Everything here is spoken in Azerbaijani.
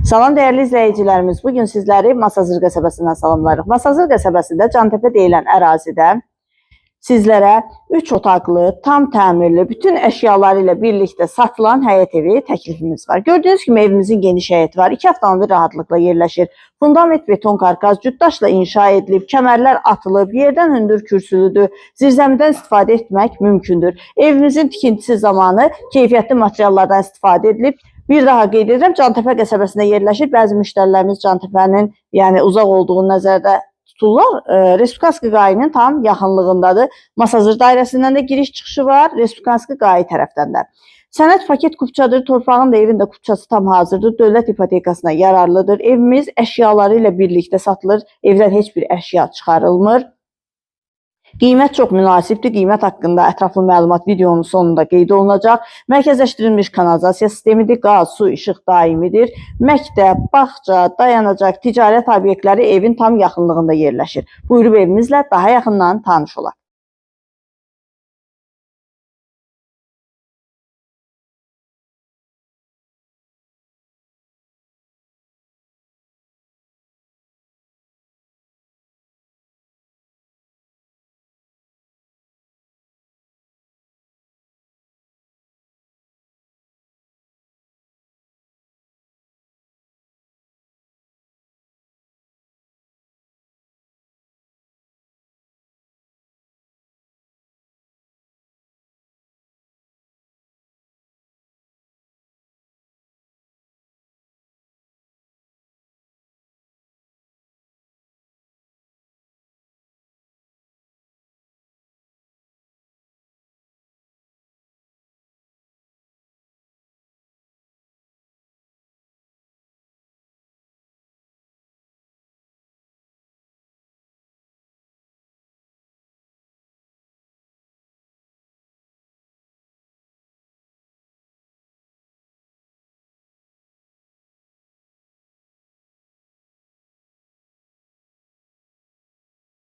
Salam dəyərli izləyicilərimiz, bugün sizləri Masazır qəsəbəsindən salamlarıq. Masazır qəsəbəsində Cantəpə deyilən ərazidə sizlərə 3 otaqlı, tam təmirli, bütün əşyaları ilə birlikdə satılan həyət evi təklifimiz var. Gördüyünüz kimi evimizin geniş həyəti var. 2 avtomobil rahatlıqla yerləşir. Fundament beton karkaz cütdaşla inşa edilib, kəmərlər atılıb, yerdən hündür kürsülüdür. Zirzəmidən istifadə etmək mümkündür. Evimizin tikintisi zamanı keyfiyyətli materiallardan istifadə edilib. Bir daha qeyd edirəm, Cantəpə qəsəbəsində yerləşir. Bəzi müştərilərimiz Cantəpənin uzaq olduğunu nəzərdə tuturlar. Respublikanski qayının tam yaxınlığındadır. Masazır dairəsindən də giriş çıxışı var, Respublikanski qayı tərəfdən də. Sənəd paket kupçadır, torpağın da evin də kupçası tam hazırdır. Dövlət ipotekasına yararlıdır. Evimiz əşyaları ilə birlikdə satılır. Evdən heç bir əşya çıxarılmır. Qiymət çox münasibdir. Qiymət haqqında ətraflı məlumat videonun sonunda qeyd olunacaq. Mərkəzləşdirilmiş kanalizasiya sistemidir. Qaz, su, işıq daimidir. Məktəb, bağça, dayanacaq, ticarət obyektləri evin tam yaxınlığında yerləşir. Buyurub evimizlə daha yaxından tanış olaq.